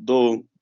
2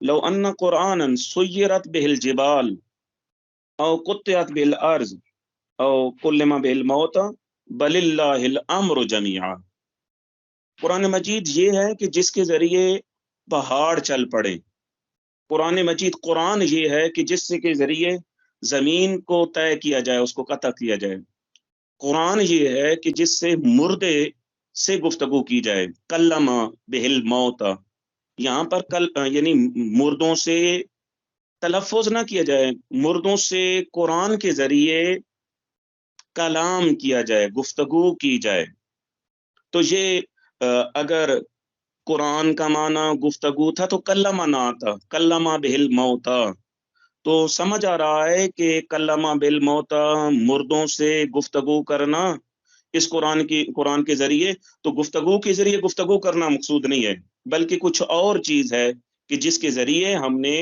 لو ان قرآنا سیرت بہ الجبال او قطعت بہ الارض او کلم بہ الموت بل اللہ الامر جمیعا. قرآن مجید یہ ہے کہ جس کے ذریعے پہاڑ چل پڑے. قرآن مجید قرآن یہ ہے کہ جس کے ذریعے زمین کو طے کیا جائے، اس کو قطع کیا جائے. قرآن یہ ہے کہ جس سے مردے سے گفتگو کی جائے. کلم بہ الموت، یہاں پر یعنی مردوں سے تلفظ نہ کیا جائے، مردوں سے قرآن کے ذریعے کلام کیا جائے، گفتگو کی جائے. تو یہ اگر قرآن کا معنی گفتگو تھا تو کلمہ نہ آتا، کلمہ بہ الموت. تو سمجھ آ رہا ہے کہ کلمہ بہ الموت مردوں سے گفتگو کرنا اس قرآن کے ذریعے، تو گفتگو کے ذریعے گفتگو کرنا مقصود نہیں ہے، بلکہ کچھ اور چیز ہے کہ جس کے ذریعے ہم نے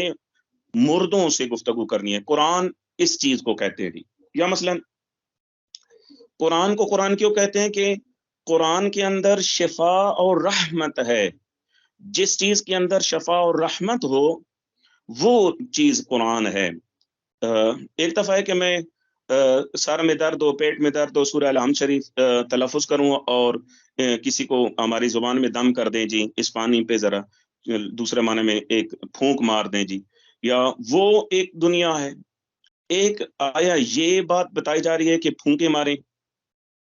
مردوں سے گفتگو کرنی ہے. قرآن اس چیز کو کہتے ہیں. یا مثلا قرآن کو قرآن کیوں کہتے ہیں؟ کہ قرآن کے اندر شفا اور رحمت ہے. جس چیز کے اندر شفا اور رحمت ہو وہ چیز قرآن ہے. ایک دفعہ ہے کہ میں سر میں درد ہو، پیٹ میں درد ہو، سورہ الحمد شریف تلفظ کروں اور کسی کو ہماری زبان میں دم کر دیں جی، اس پانی پہ ذرا دوسرے معنی میں ایک پھونک مار دیں جی، یا وہ ایک دنیا ہے. ایک آیا یہ بات بتائی جا رہی ہے کہ پھونکے ماریں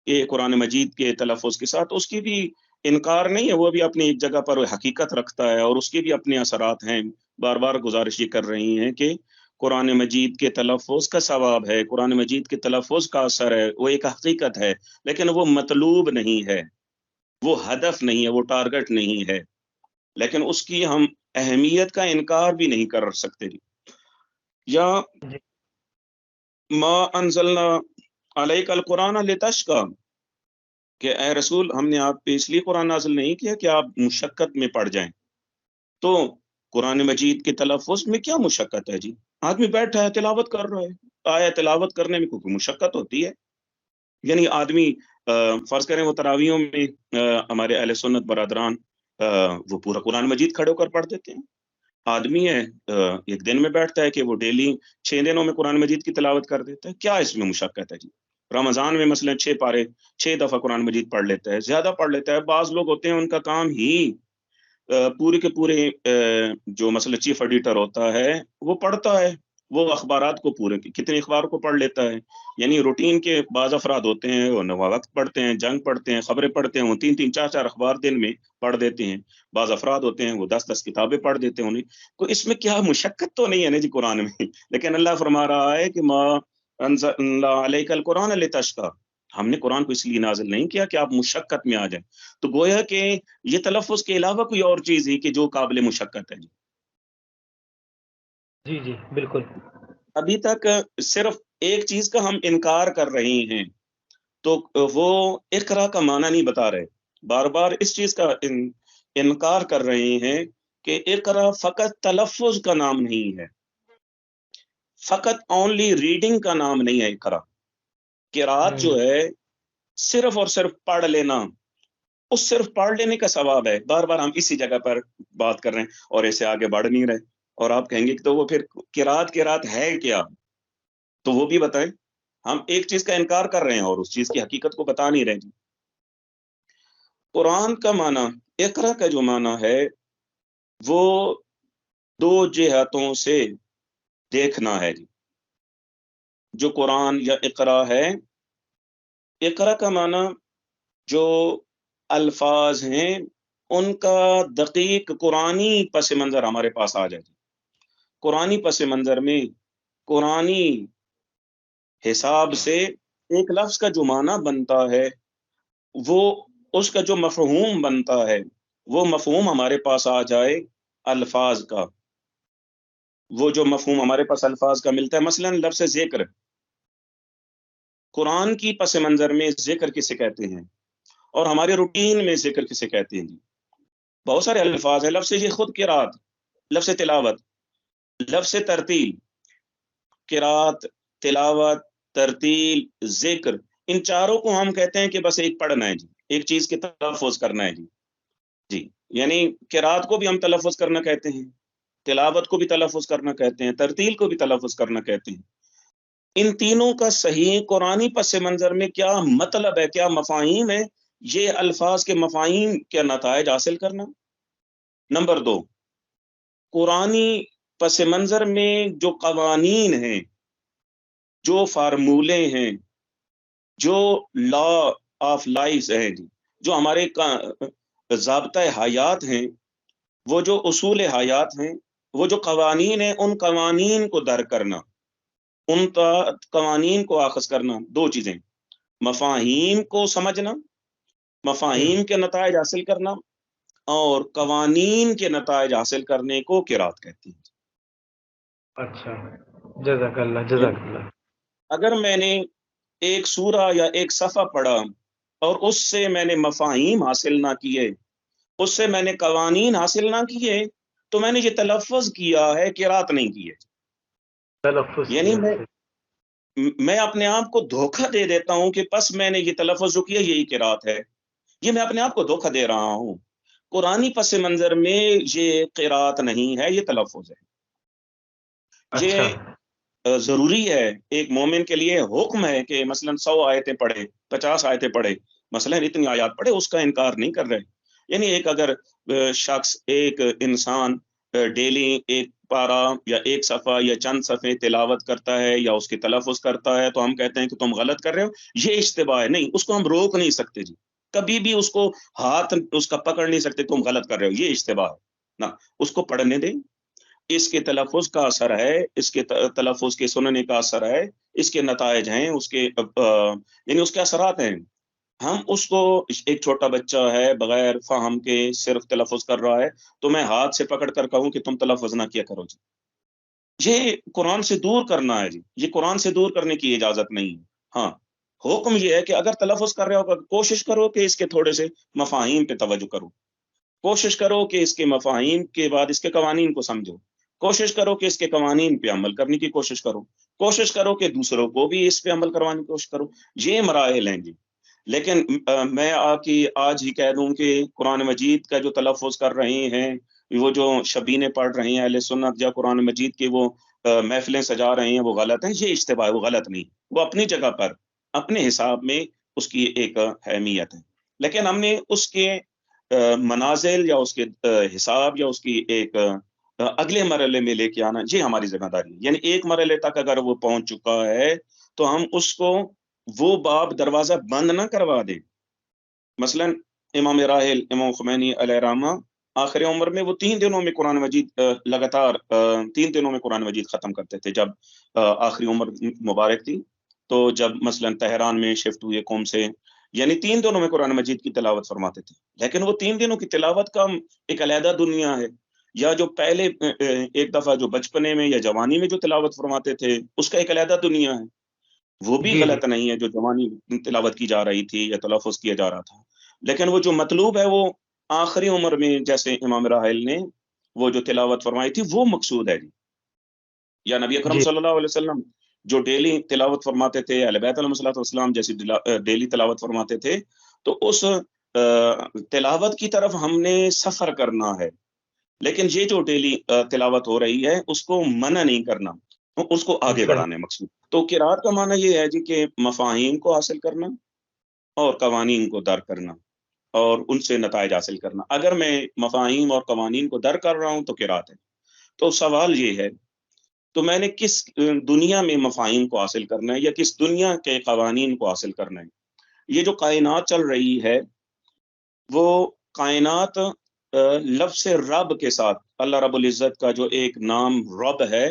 یہ قرآن مجید کے تلفظ کے ساتھ، اس کی بھی انکار نہیں ہے، وہ بھی اپنی ایک جگہ پر حقیقت رکھتا ہے اور اس کے بھی اپنے اثرات ہیں. بار بار گزارش یہ کر رہی ہیں کہ قرآن مجید کے تلفظ کا ثواب ہے، قرآن مجید کے تلفظ کا اثر ہے، وہ ایک حقیقت ہے، لیکن وہ مطلوب نہیں ہے، وہ ہدف نہیں ہے، وہ ٹارگٹ نہیں ہے، لیکن اس کی ہم اہمیت کا انکار بھی نہیں کر سکتے. یا جی ما انزلنا علیک القرآن لتشقی، کہ اے رسول ہم نے آپ پہ اس لیے قرآن نازل نہیں کیا کہ آپ مشقت میں پڑ جائیں. تو قرآن مجید کے تلفظ میں کیا مشقت ہے جی؟ آدمی بیٹھا ہے تلاوت کر رہا ہے، آیا تلاوت کرنے میں کوئی مشقت ہوتی ہے؟ یعنی آدمی فرض کریں وہ تراویحوں میں ہمارے اہل سنت برادران وہ پورا قرآن مجید کھڑے ہو کر پڑھ دیتے ہیں. آدمی ہے ایک دن میں بیٹھتا ہے کہ وہ ڈیلی 6 دنوں میں قرآن مجید کی تلاوت کر دیتا ہے. کیا اس میں مشقت ہے جی؟ رمضان میں مثلا 6 پارے 6 دفعہ قرآن مجید پڑھ لیتا ہے، زیادہ پڑھ لیتا ہے. بعض لوگ ہوتے ہیں ان کا کام ہی پورے کے پورے جو مثلا چیف ایڈیٹر ہوتا ہے وہ پڑھتا ہے، وہ اخبارات کو پورے کتنے اخبار کو پڑھ لیتا ہے. یعنی روٹین کے بعض افراد ہوتے ہیں وہ نوا وقت پڑھتے ہیں، جنگ پڑھتے ہیں، خبریں پڑھتے ہیں، وہ 3 4 اخبار دن میں پڑھ دیتے ہیں. بعض افراد ہوتے ہیں وہ 10 کتابیں پڑھ دیتے ہیں. انہیں تو اس میں کیا مشقت تو نہیں ہے نا جی قرآن میں. لیکن اللہ فرما رہا ہے کہ ما انزلنا علیک القرآن لتشقی، ہم نے قرآن کو اس لیے نازل نہیں کیا کہ آپ مشقت میں آ جائیں. تو گویا کہ یہ تلفظ کے علاوہ کوئی اور چیز ہی کہ جو قابل مشقت ہے جی. جی جی بالکل. ابھی تک صرف ایک چیز کا ہم انکار کر رہے ہیں، تو وہ اقرا کا معنی نہیں بتا رہے، بار بار اس چیز کا انکار کر رہے ہیں کہ اقرا فقط تلفظ کا نام نہیں ہے، فقط اونلی ریڈنگ کا نام نہیں ہے. اقرا قرات جو ہے صرف اور صرف پڑھ لینا، اس صرف پڑھ لینے کا ثواب ہے. بار بار ہم اسی جگہ پر بات کر رہے ہیں اور ایسے آگے بڑھ نہیں رہے. اور آپ کہیں گے کہ تو وہ پھر قرات ہے کیا؟ تو وہ بھی بتائیں. ہم ایک چیز کا انکار کر رہے ہیں اور اس چیز کی حقیقت کو بتا نہیں رہے. قرآن کا معنی، اقرا کا جو معنی ہے وہ 2 جہتوں سے دیکھنا ہے. جو قرآن یا اقرا ہے، اقرا کا معنی جو الفاظ ہیں ان کا دقیق قرآنی پس منظر ہمارے پاس آ جائے. قرآنی پس منظر میں قرآنی حساب سے ایک لفظ کا جو معنی بنتا ہے، وہ اس کا جو مفہوم بنتا ہے، وہ مفہوم ہمارے پاس آ جائے الفاظ کا. وہ جو مفہوم ہمارے پاس الفاظ کا ملتا ہے، مثلا لفظ ذکر، قرآن کی پس منظر میں ذکر کسے کہتے ہیں اور ہمارے روٹین میں ذکر کسے کہتے ہیں جی؟ بہت سارے الفاظ ہیں. لفظ یہ خود قرات، لفظ تلاوت، لفظ ترتیل، قرات، تلاوت، ترتیل، ذکر، ان چاروں کو ہم کہتے ہیں کہ بس ایک پڑھنا ہے جی، ایک چیز کے تلفظ کرنا ہے جی. یعنی قرات کو بھی ہم تلفظ کرنا کہتے ہیں، تلاوت کو بھی تلفظ کرنا کہتے ہیں، ترتیل کو بھی تلفظ کرنا کہتے ہیں۔ ان تینوں کا صحیح قرآنی پس منظر میں کیا مطلب ہے، کیا مفاہیم ہے، یہ الفاظ کے مفاہیم کے نتائج حاصل کرنا۔ نمبر 2، قرآنی پس منظر میں جو قوانین ہیں، جو فارمولے ہیں، جو لا آف لائف ہیں، جو ہمارے ضابطۂ حیات ہیں، وہ جو اصول حیات ہیں، وہ جو قوانین ہیں، ان قوانین کو درک کرنا، ان قوانین کو آخذ کرنا۔ دو چیزیں، مفاہیم کو سمجھنا، مفاہیم کے نتائج حاصل کرنا، اور قوانین کے نتائج حاصل کرنے کو قرات کہتے ہیں۔ اچھا، جزاک اللہ، جزاک اللہ۔ اگر میں نے ایک سورہ یا ایک صفحہ پڑھا اور اس سے میں نے مفاہیم حاصل نہ کیے، اس سے میں نے قوانین حاصل نہ کیے، تو میں نے یہ تلفظ کیا ہے، قرات نہیں کی ہے۔ تلفظ یعنی کیا ہے۔ میں اپنے آپ کو دھوکہ دے دیتا ہوں کہ بس میں نے یہ تلفظ جو کیا یہی قرات ہے، یہ میں اپنے آپ کو دھوکہ دے رہا ہوں۔ قرآنی پس منظر میں یہ قرات نہیں ہے، یہ تلفظ ہے۔ اچھا، یہ ضروری ہے، ایک مومن کے لیے حکم ہے کہ مثلا 100 آیتیں پڑھے، 50 آیتیں پڑھے، مثلا اتنی آیات پڑھے، اس کا انکار نہیں کر رہے۔ یعنی ایک اگر شخص، ایک انسان ڈیلی ایک پارا یا ایک صفحہ یا چند صفحے تلاوت کرتا ہے یا اس کی تلفظ کرتا ہے، تو ہم کہتے ہیں کہ تم غلط کر رہے ہو، یہ اشتباہ ہے۔ نہیں، اس کو ہم روک نہیں سکتے جی، کبھی بھی اس کو ہاتھ اس کا پکڑ نہیں سکتے، تم غلط کر رہے ہو، یہ اشتباہ ہے نا۔ اس کو پڑھنے دیں، اس کے تلفظ کا اثر ہے، اس کے تلفظ کے سننے کا اثر ہے، اس کے نتائج ہیں، اس کے یعنی اس کے اثرات ہیں۔ ہم اس کو، ایک چھوٹا بچہ ہے بغیر فہم کے صرف تلفظ کر رہا ہے، تو میں ہاتھ سے پکڑ کر کہوں کہ تم تلفظ نہ کیا کرو جی، یہ قرآن سے دور کرنا ہے جی، یہ قرآن سے دور کرنے کی اجازت نہیں ہے۔ ہاں، حکم یہ ہے کہ اگر تلفظ کر رہے ہو، کوشش کرو کہ اس کے تھوڑے سے مفاہیم پہ توجہ کرو، کوشش کرو کہ اس کے مفاہیم کے بعد اس کے قوانین کو سمجھو، کوشش کرو کہ اس کے قوانین پہ عمل کرنے کی کوشش کرو، کوشش کرو کہ دوسروں کو بھی اس پہ عمل کروانے کی کوشش کرو۔ یہ مراحل ہیں جی۔ لیکن میں آج ہی کہہ دوں کہ قرآن مجید کا جو تلفظ کر رہے ہیں، وہ جو شبینے پڑھ رہے ہیں اہل سنت، یا قرآن مجید کے وہ محفلیں سجا رہے ہیں، وہ غلط ہیں، یہ اشتباہ ہے، وہ غلط نہیں، وہ اپنی جگہ پر اپنے حساب میں اس کی ایک اہمیت ہے، لیکن ہم نے اس کے منازل یا اس کے حساب یا اس کی ایک اگلے مرحلے میں لے کے آنا، یہ ہماری ذمہ داری ہے۔ یعنی ایک مرحلے تک اگر وہ پہنچ چکا ہے تو ہم اس کو وہ باب دروازہ بند نہ کروا دیں۔ مثلا امام راحل امام خمینی علیہ رحمہ آخر عمر میں وہ 3 دنوں میں قرآن مجید لگاتار 3 دنوں میں قرآن مجید ختم کرتے تھے۔ جب آخری عمر مبارک تھی تو جب مثلا تہران میں شفٹ ہوئے قوم سے، یعنی 3 دنوں میں قرآن مجید کی تلاوت فرماتے تھے۔ لیکن وہ 3 دنوں کی تلاوت کا ایک علیحدہ دنیا ہے، یا جو پہلے ایک دفعہ جو بچپنے میں یا جوانی میں جو تلاوت فرماتے تھے، اس کا ایک علیحدہ دنیا ہے، وہ بھی جی جی، غلط نہیں ہے جو جوانی تلاوت کی جا رہی تھی یا تلفظ کیا جا رہا تھا۔ لیکن وہ جو مطلوب ہے، وہ آخری عمر میں جیسے امام راحل نے وہ جو تلاوت فرمائی تھی، وہ مقصود ہے جی۔ یا نبی اکرم جی صلی اللہ علیہ وسلم جو ڈیلی تلاوت فرماتے تھے، اہل بیت علیہ الصلوۃ والسلام جیسی ڈیلی تلاوت فرماتے تھے، تو اس تلاوت کی طرف ہم نے سفر کرنا ہے۔ لیکن یہ جو ڈیلی تلاوت ہو رہی ہے، اس کو منع نہیں کرنا، اس کو آگے صحیح، بڑھانے مقصود۔ تو قرات کا معنی یہ ہے جی کہ مفاہیم کو حاصل کرنا اور قوانین کو درک کرنا اور ان سے نتائج حاصل کرنا۔ اگر میں مفاہیم اور قوانین کو درک کر رہا ہوں تو قرات ہے۔ تو سوال یہ ہے، تو میں نے کس دنیا میں مفاہیم کو حاصل کرنا ہے، یا کس دنیا کے قوانین کو حاصل کرنا ہے؟ یہ جو کائنات چل رہی ہے، وہ کائنات لفظ رب کے ساتھ، اللہ رب العزت کا جو ایک نام رب ہے،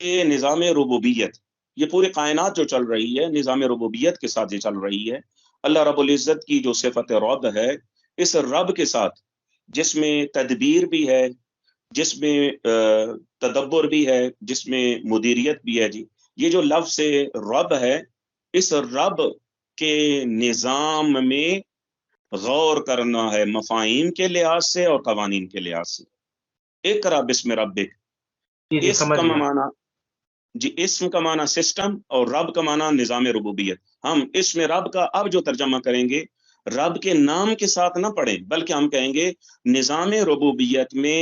یہ نظام ربوبیت، یہ پوری کائنات جو چل رہی ہے نظام ربوبیت کے ساتھ یہ چل رہی ہے۔ اللہ رب العزت کی جو صفت رب ہے، اس رب کے ساتھ جس میں تدبیر بھی ہے، جس میں تدبر بھی ہے، جس میں مدیریت بھی ہے جی، یہ جو لفظ رب ہے، اس رب کے نظام میں غور کرنا ہے، مفاہیم کے لحاظ سے اور قوانین کے لحاظ سے۔ اقرا بسم ربک، جی جی، اسم سمجھ کا گیا۔ معنی جی، اسم کا معنی سسٹم اور رب کا معنی نظام ربوبیت۔ ہم اسم رب کا اب جو ترجمہ کریں گے، رب کے نام کے ساتھ نہ پڑھیں، بلکہ ہم کہیں گے نظام ربوبیت میں